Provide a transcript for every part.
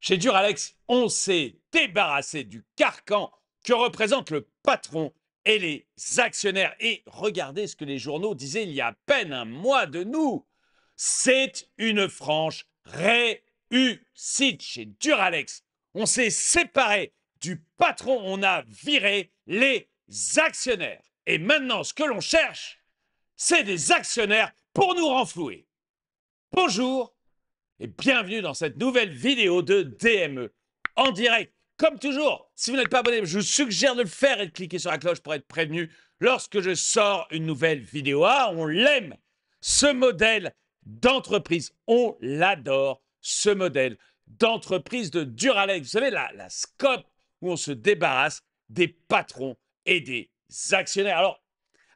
Chez Duralex, on s'est débarrassé du carcan que représente le patron et les actionnaires. Et regardez ce que les journaux disaient il y a à peine un mois de nous. C'est une franche réussite chez Duralex. On s'est séparé du patron, on a viré les actionnaires. Et maintenant, ce que l'on cherche, c'est des actionnaires pour nous renflouer. Bonjour et bienvenue dans cette nouvelle vidéo de DME en direct. Comme toujours, si vous n'êtes pas abonné, je vous suggère de le faire et de cliquer sur la cloche pour être prévenu lorsque je sors une nouvelle vidéo. Ah, on l'aime, ce modèle d'entreprise. On l'adore, ce modèle d'entreprise de Duralex. Vous savez, la scope où on se débarrasse des patrons et des actionnaires. Alors,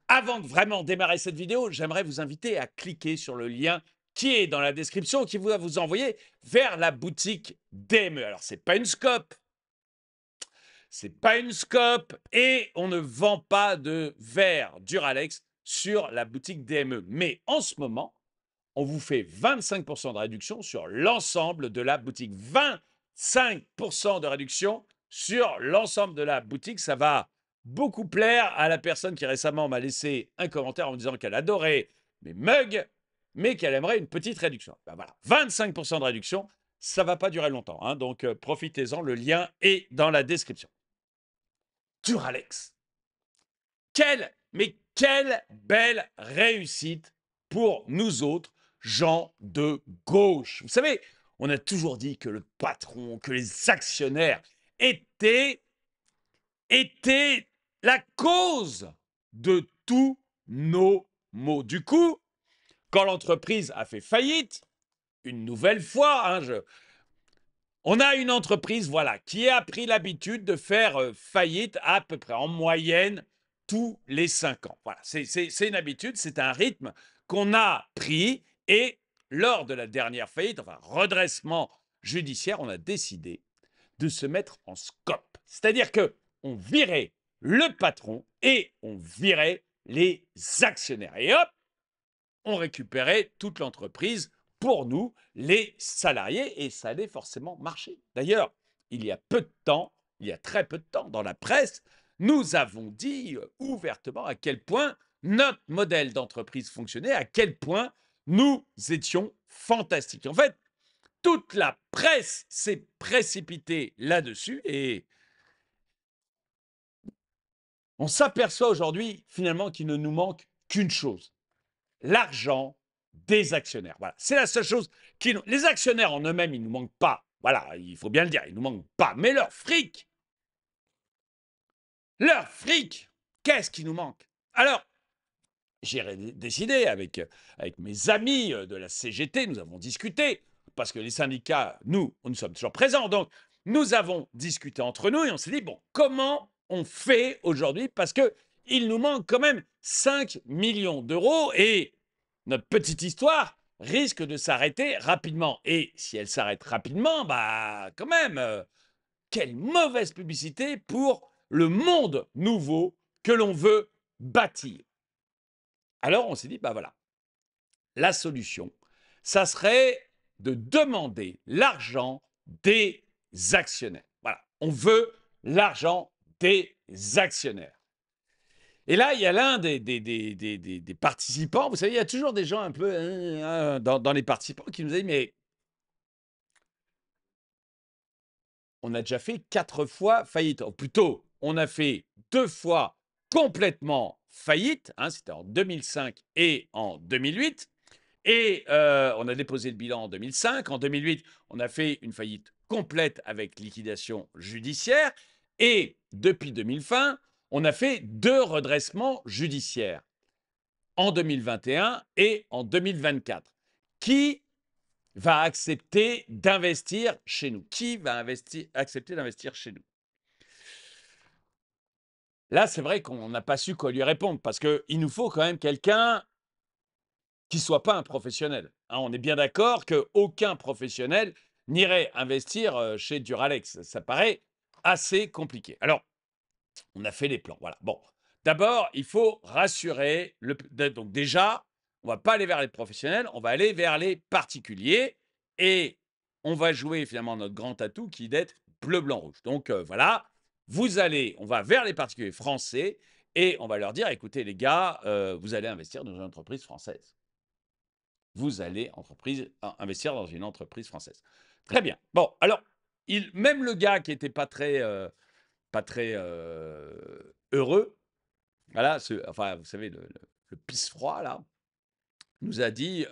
avant de vraiment démarrer cette vidéo, j'aimerais vous inviter à cliquer sur le lien qui est dans la description, qui va vous envoyer vers la boutique DME. Alors, ce n'est pas une scope, et on ne vend pas de verre Duralex sur la boutique DME. Mais en ce moment, on vous fait 25% de réduction sur l'ensemble de la boutique. 25% de réduction sur l'ensemble de la boutique. Ça va beaucoup plaire à la personne qui récemment m'a laissé un commentaire en me disant qu'elle adorait mes mugs, mais qu'elle aimerait une petite réduction. Ben voilà, 25% de réduction, ça ne va pas durer longtemps, hein, donc profitez-en, le lien est dans la description. Duralex. Mais quelle belle réussite pour nous autres, gens de gauche. Vous savez, on a toujours dit que le patron, que les actionnaires étaient la cause de tous nos maux. Du coup, quand l'entreprise a fait faillite, une nouvelle fois, on a une entreprise voilà, qui a pris l'habitude de faire faillite à peu près en moyenne tous les 5 ans. Voilà, c'est une habitude, c'est un rythme qu'on a pris et lors de la dernière faillite, enfin redressement judiciaire, on a décidé de se mettre en scope. C'est-à-dire que on virait le patron et on virait les actionnaires. Et hop, on récupérait toute l'entreprise pour nous, les salariés, et ça allait forcément marcher. D'ailleurs, il y a peu de temps, il y a très peu de temps, dans la presse, nous avons dit ouvertement à quel point notre modèle d'entreprise fonctionnait, à quel point nous étions fantastiques. En fait, toute la presse s'est précipitée là-dessus et on s'aperçoit aujourd'hui finalement qu'il ne nous manque qu'une chose, l'argent des actionnaires. Voilà, c'est la seule chose qui nous... Les actionnaires en eux-mêmes, ils ne nous manquent pas. Voilà, il faut bien le dire, ils ne nous manquent pas. Mais leur fric, qu'est-ce qui nous manque? Alors, j'ai décidé avec mes amis de la CGT, nous avons discuté, parce que les syndicats, nous sommes toujours présents, donc nous avons discuté entre nous et on s'est dit, bon, comment on fait aujourd'hui? Parce qu'il nous manque quand même 5 millions d'euros et notre petite histoire risque de s'arrêter rapidement. Et si elle s'arrête rapidement, bah quand même, quelle mauvaise publicité pour le monde nouveau que l'on veut bâtir. Alors on s'est dit, bah voilà, la solution, ça serait de demander l'argent des actionnaires. Voilà, on veut l'argent des actionnaires. Et là, il y a l'un des participants, vous savez, il y a toujours des gens un peu dans les participants qui nous disent, mais on a déjà fait 4 fois faillite. Ou plutôt, on a fait 2 fois complètement faillite, hein, c'était en 2005 et en 2008. Et on a déposé le bilan en 2005. En 2008, on a fait une faillite complète avec liquidation judiciaire. Et depuis 2020, on a fait 2 redressements judiciaires en 2021 et en 2024. Qui va accepter d'investir chez nous? Qui va accepter d'investir chez nous? Là, c'est vrai qu'on n'a pas su quoi lui répondre parce qu'il nous faut quand même quelqu'un qui ne soit pas un professionnel. Hein, on est bien d'accord qu'aucun professionnel n'irait investir chez Duralex. Ça paraît assez compliqué. Alors, on a fait les plans. Voilà. Bon, d'abord, il faut rassurer. Donc déjà, on ne va pas aller vers les professionnels, on va aller vers les particuliers. Et on va jouer finalement notre grand atout qui est d'être bleu, blanc, rouge. Donc voilà, on va vers les particuliers français et on va leur dire, écoutez les gars, vous allez investir dans une entreprise française. Vous allez investir dans une entreprise française. Très bien. Bon, alors, même le gars qui n'était pas très heureux, voilà, enfin, vous savez, le pisse-froid, là, nous a dit,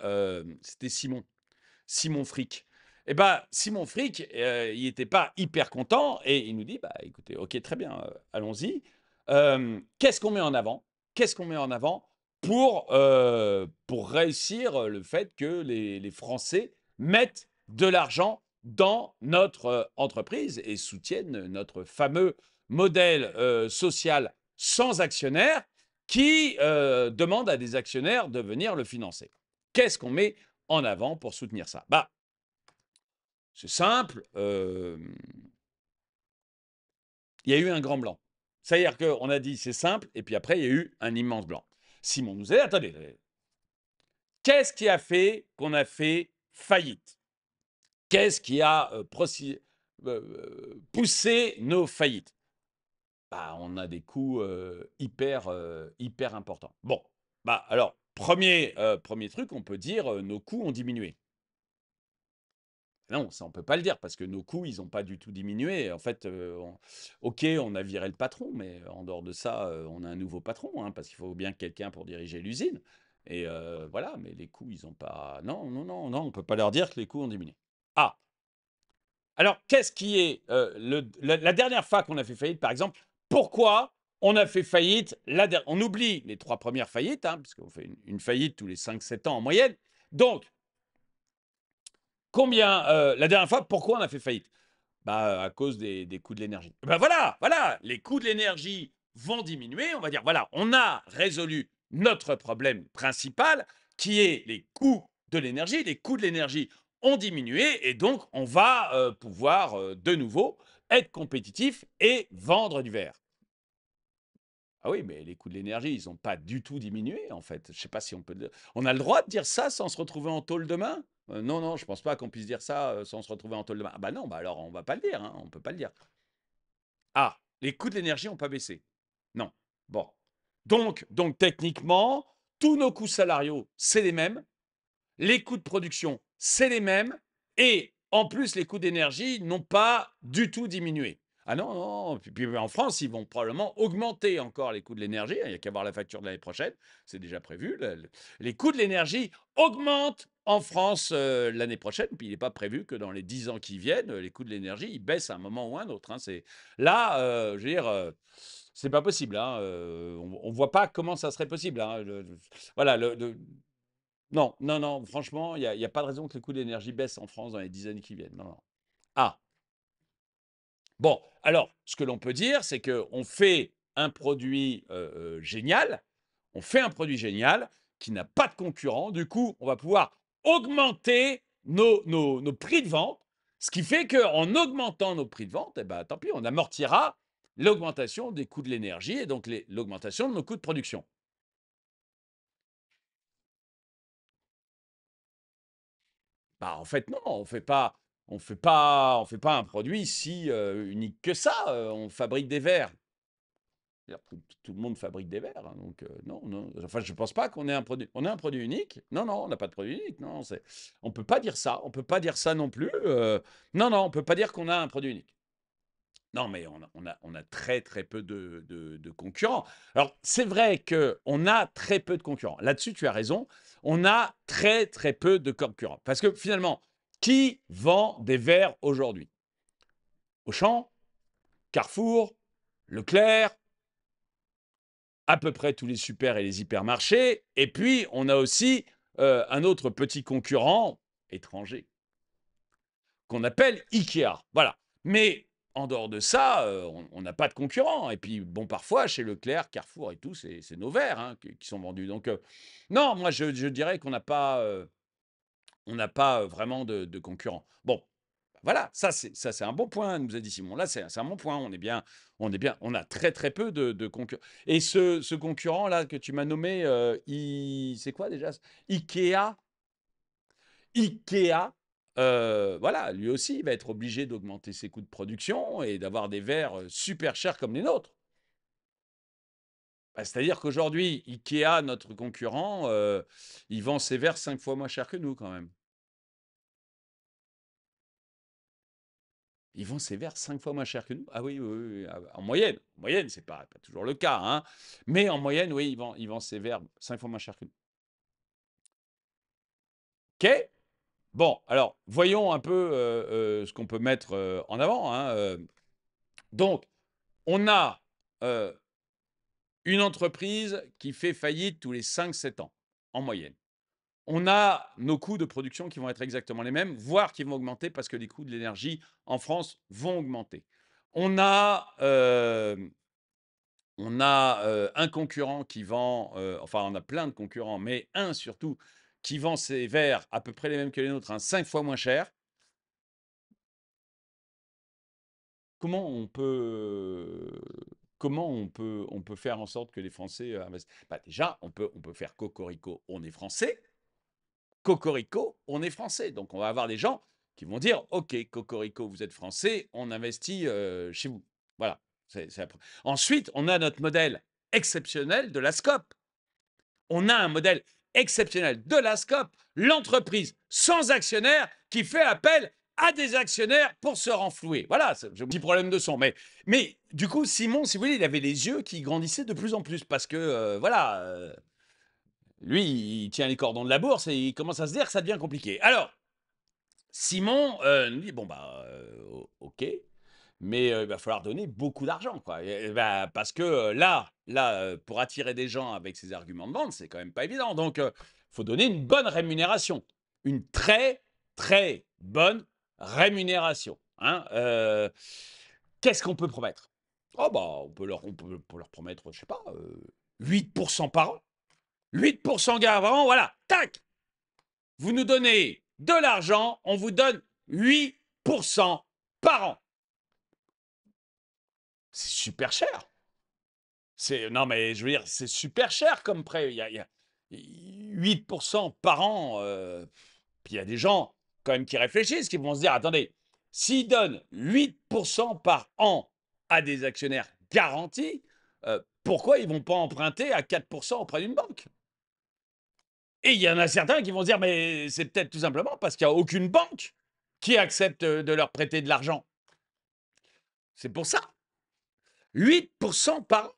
c'était Simon Frick. Eh ben, Simon Frick, il n'était pas hyper content et il nous dit, bah, écoutez, ok, très bien, allons-y. Qu'est-ce qu'on met en avant? Qu'est-ce qu'on met en avant pour réussir le fait que les Français mettent de l'argent dans notre entreprise et soutiennent notre fameux modèle social sans actionnaire qui demande à des actionnaires de venir le financer. Qu'est-ce qu'on met en avant pour soutenir ça? Bah, c'est simple, il y a eu un grand blanc. C'est-à-dire qu'on a dit c'est simple, et puis après, il y a eu un immense blanc. Simon nous a dit, attendez, qu'est-ce qui a fait qu'on a fait faillite? Qu'est-ce qui a poussé nos faillites? Bah, on a des coûts hyper importants. Bon, bah alors, premier truc, on peut dire nos coûts ont diminué. Non, ça on peut pas le dire parce que nos coûts, ils n'ont pas du tout diminué. En fait, OK, on a viré le patron, mais en dehors de ça, on a un nouveau patron, hein, parce qu'il faut bien quelqu'un pour diriger l'usine et voilà, mais les coûts, ils ont pas non, non, non, non, on peut pas leur dire que les coûts ont diminué. Ah! Alors qu'est-ce qui est, la dernière fois qu'on a fait faillite, par exemple, pourquoi on a fait faillite on oublie les 3 premières faillites, hein, puisqu'on fait une faillite tous les 5-7 ans en moyenne. Donc combien, la dernière fois, pourquoi on a fait faillite? Bah, à cause des coûts de l'énergie. Ben voilà, les coûts de l'énergie vont diminuer. On va dire, voilà, on a résolu notre problème principal qui est les coûts de l'énergie. Les coûts de l'énergie ont diminué et donc on va pouvoir de nouveau être compétitif et vendre du verre. Ah oui, mais les coûts de l'énergie, ils n'ont pas du tout diminué, en fait. Je ne sais pas si on peut on a le droit de dire ça sans se retrouver en tôle demain? Non, non, je ne pense pas qu'on puisse dire ça sans se retrouver en tôle demain. Ah bah non, bah alors on ne va pas le dire, hein, on ne peut pas le dire. Ah, les coûts de l'énergie n'ont pas baissé. Non. Bon. Donc techniquement, tous nos coûts salariaux, c'est les mêmes. Les coûts de production, c'est les mêmes. Et en plus, les coûts d'énergie n'ont pas du tout diminué. Ah non, non, puis en France, ils vont probablement augmenter encore les coûts de l'énergie. Il n'y a qu'à voir la facture de l'année prochaine, c'est déjà prévu. Les coûts de l'énergie augmentent en France l'année prochaine, puis il n'est pas prévu que dans les 10 ans qui viennent, les coûts de l'énergie ils baissent à un moment ou à un autre, hein. Là, je veux dire, c'est pas possible, hein. On ne voit pas comment ça serait possible, hein. Voilà, non, non, non, franchement, il y a pas de raison que les coûts d'énergie baissent en France dans les 10 années qui viennent. Non, non. Ah, bon, alors, ce que l'on peut dire, c'est qu'on fait un produit génial, on fait un produit génial qui n'a pas de concurrent. Du coup, on va pouvoir augmenter nos prix de vente, ce qui fait qu'en augmentant nos prix de vente, eh ben, tant pis, on amortira l'augmentation des coûts de l'énergie et donc l'augmentation de nos coûts de production. Bah, en fait, non, on fait pas un produit si unique que ça. On fabrique des verres. C'est-à-dire que tout le monde fabrique des verres, hein, donc non, non. Enfin, je pense pas qu'on ait un produit. On a un produit unique. Non, non, on n'a pas de produit unique. Non, on peut pas dire ça. On peut pas dire ça non plus. Non, non, on peut pas dire qu'on a un produit unique. Non, mais on a très, très peu de concurrents. Alors, c'est vrai qu'on a très peu de concurrents. Là-dessus, tu as raison. On a très, très peu de concurrents. Parce que finalement, qui vend des verres aujourd'hui? Auchan, Carrefour, Leclerc, à peu près tous les super et les hypermarchés. Et puis, on a aussi un autre petit concurrent étranger qu'on appelle Ikea. Voilà. Mais en dehors de ça, on n'a pas de concurrent. Et puis, bon, parfois, chez Leclerc, Carrefour et tout, c'est nos verres hein, qui sont vendus. Donc, non, moi, je dirais qu'on n'a pas, vraiment de concurrents. Bon, voilà, ça c'est un bon point, nous a dit Simon. Là, c'est un bon point. On a très très peu de concurrents. Et ce concurrent là que tu m'as nommé, c'est quoi déjà? Ikea. Ikea. voilà, lui aussi, il va être obligé d'augmenter ses coûts de production et d'avoir des verres super chers comme les nôtres. Bah, c'est-à-dire qu'aujourd'hui, Ikea, notre concurrent, il vend ses verres 5 fois moins cher que nous quand même. Il vend ses verres 5 fois moins cher que nous? Ah oui, oui, oui, oui, ah bah, en moyenne, c'est pas toujours le cas, hein, mais en moyenne, oui, il vend ses verres 5 fois moins cher que nous. OK? Bon, alors voyons un peu, ce qu'on peut mettre, en avant, hein, donc on a, heu, une entreprise qui fait faillite tous les 5-7 ans, en moyenne. On a nos coûts de production qui vont être exactement les mêmes, voire qui vont augmenter parce que les coûts de l'énergie en France vont augmenter. On a, un concurrent qui vend, enfin, on a plein de concurrents, mais un surtout qui vend ses verres à peu près les mêmes que les nôtres, hein, 5 fois moins cher. Comment on peut, comment on peut faire en sorte que les Français, investissent? Bah, déjà, on peut faire cocorico, on est français. Cocorico, on est français. Donc on va avoir des gens qui vont dire: «OK, cocorico, vous êtes français, on investit, chez vous». Voilà, c'est la pre ensuite, on a notre modèle exceptionnel de la SCOP. On a un modèle exceptionnel de la SCOP, l'entreprise sans actionnaire qui fait appel à des actionnaires pour se renflouer. Voilà, j'ai un petit problème de son, mais du coup, Simon, si vous voulez, il avait les yeux qui grandissaient de plus en plus parce que, voilà, lui, il tient les cordons de la bourse et il commence à se dire que ça devient compliqué. Alors, Simon, nous dit: «Bon, bah, OK, mais il va falloir donner beaucoup d'argent, quoi». Et bah, parce que, pour attirer des gens avec ses arguments de vente, c'est quand même pas évident. Donc, faut donner une bonne rémunération. Une très, très bonne rémunération, hein. Qu'est-ce qu'on peut promettre? Oh, bah, on peut leur promettre, je sais pas, 8 par an. 8 par an, voilà, tac! Vous nous donnez de l'argent, on vous donne 8 par an. C'est super cher. Non, mais je veux dire, c'est super cher comme prêt. Il y a 8 par an, puis il y a des gens quand même qui réfléchissent, qui vont se dire: «Attendez, s'ils donnent 8 par an à des actionnaires garantis, pourquoi ils vont pas emprunter à 4 auprès d'une banque?» Et il y en a certains qui vont se dire: «Mais c'est peut-être tout simplement parce qu'il y a aucune banque qui accepte, de leur prêter de l'argent». C'est pour ça. 8 par an,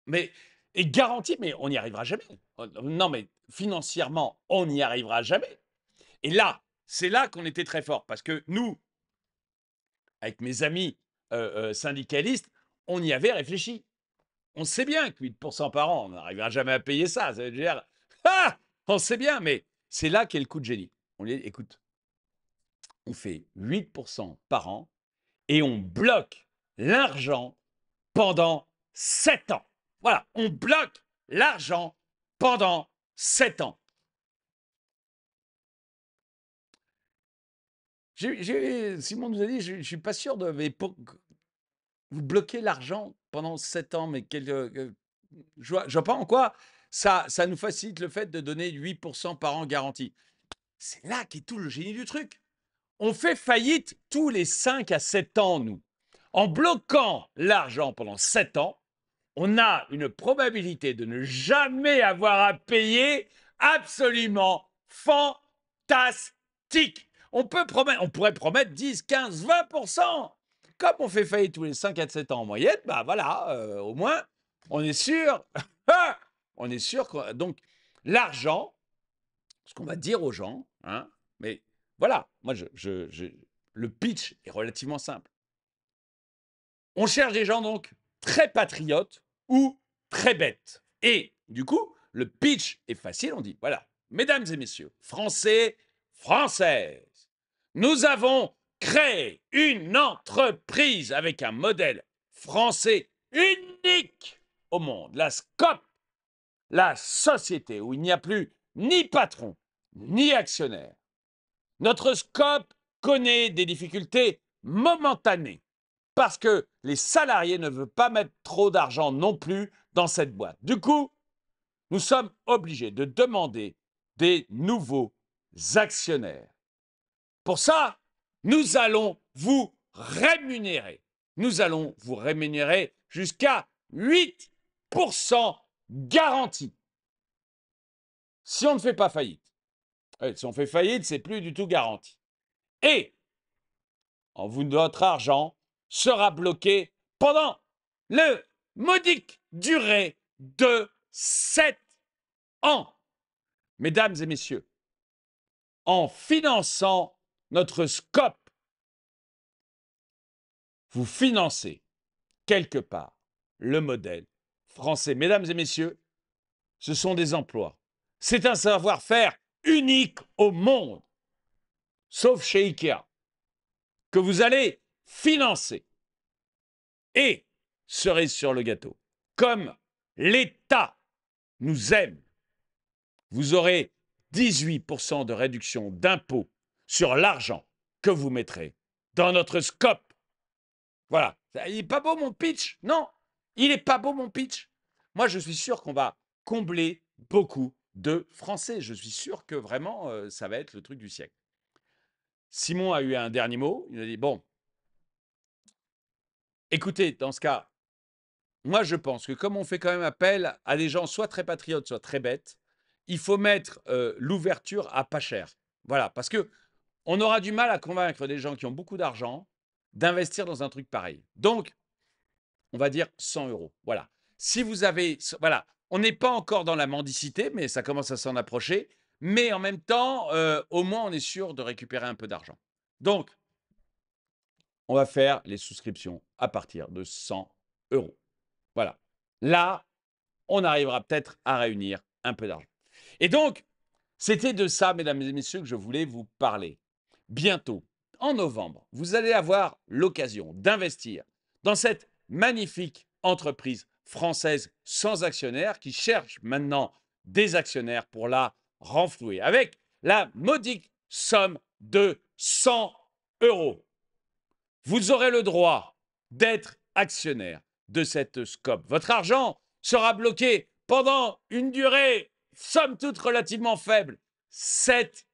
mais et garanti, mais on n'y arrivera jamais. Non, mais financièrement, on n'y arrivera jamais. Et là, c'est là qu'on était très fort parce que nous, avec mes amis, syndicalistes, on y avait réfléchi. On sait bien que 8 par an, on n'arrivera jamais à payer ça. Ça veut dire, ah! On sait bien, mais c'est là qu'est le coup de génie. On dit: «Écoute, on fait 8 par an et on bloque l'argent pendant 7 ans. Voilà, on bloque l'argent pendant 7 ans. Simon nous a dit, je suis pas sûr de, mais vous bloquez l'argent pendant 7 ans, mais je vois pas en quoi ça nous facilite le fait de donner 8 par an garanti. C'est là qu'est tout le génie du truc. On fait faillite tous les 5 à 7 ans, nous. En bloquant l'argent pendant 7 ans, on a une probabilité de ne jamais avoir à payer absolument fantastique. On pourrait promettre 10, 15, 20%. Comme on fait faillite tous les 5 à 7 ans en moyenne, bah voilà, au moins, on est sûr. On est sûr que, donc, l'argent, ce qu'on va dire aux gens, hein, mais voilà, moi, le pitch est relativement simple. On cherche des gens donc très patriotes ou très bêtes. Et du coup, le pitch est facile. On dit, voilà, mesdames et messieurs, Français, Françaises, nous avons créé une entreprise avec un modèle français unique au monde, la SCOP, la société où il n'y a plus ni patron, ni actionnaire. Notre SCOP connaît des difficultés momentanées parce que les salariés ne veulent pas mettre trop d'argent non plus dans cette boîte. Du coup, nous sommes obligés de demander des nouveaux actionnaires. Pour ça, nous allons vous rémunérer. Nous allons vous rémunérer jusqu'à 8% garanti. Si on ne fait pas faillite. Si on fait faillite, c'est plus du tout garanti. Et votre argent sera bloqué pendant le modique durée de 7 ans. Mesdames et messieurs, en finançant notre SCOP, vous financez quelque part le modèle français. Mesdames et messieurs, ce sont des emplois. C'est un savoir-faire unique au monde, sauf chez Ikea, que vous allez financer. Et, cerise sur le gâteau, comme l'État nous aime, vous aurez 18% de réduction d'impôt sur l'argent que vous mettrez dans notre SCOP. Voilà. Il n'est pas beau mon pitch? Non, il n'est pas beau mon pitch. Moi, je suis sûr qu'on va combler beaucoup de Français. Je suis sûr que vraiment, ça va être le truc du siècle. Simon a eu un dernier mot. Il a dit, bon, écoutez, dans ce cas, moi, je pense que comme on fait quand même appel à des gens soit très patriotes, soit très bêtes, il faut mettre l'ouverture à pas cher. Voilà, parce que on aura du mal à convaincre des gens qui ont beaucoup d'argent d'investir dans un truc pareil. Donc, on va dire 100 euros. Voilà. Si vous avez... Voilà, on n'est pas encore dans la mendicité, mais ça commence à s'en approcher. Mais en même temps, au moins, on est sûr de récupérer un peu d'argent. Donc, on va faire les souscriptions à partir de 100 euros. Voilà. Là, on arrivera peut-être à réunir un peu d'argent. Et donc, c'était de ça, mesdames et messieurs, que je voulais vous parler. Bientôt, en novembre, vous allez avoir l'occasion d'investir dans cette magnifique entreprise française sans actionnaire qui cherche maintenant des actionnaires pour la renflouer avec la modique somme de 100 euros. Vous aurez le droit d'être actionnaire de cette SCOP. Votre argent sera bloqué pendant une durée, somme toute, relativement faible, 7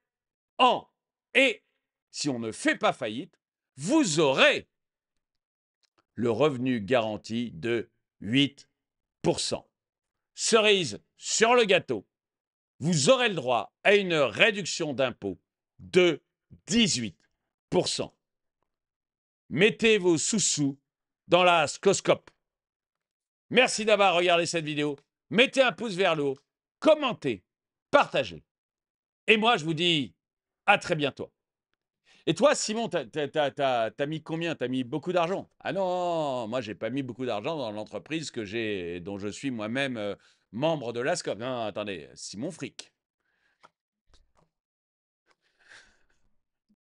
ans. Et si on ne fait pas faillite, vous aurez le revenu garanti de 8%. Cerise sur le gâteau, vous aurez le droit à une réduction d'impôt de 18%. Mettez vos sous-sous dans la Scoscope. Merci d'avoir regardé cette vidéo. Mettez un pouce vers le haut, commentez, partagez. Et moi, je vous dis à très bientôt. Et toi, Simon, t'as mis combien? T'as mis beaucoup d'argent? Ah non, moi, j'ai pas mis beaucoup d'argent dans l'entreprise dont je suis moi-même membre de la SCOP. Non, attendez, Simon Frick.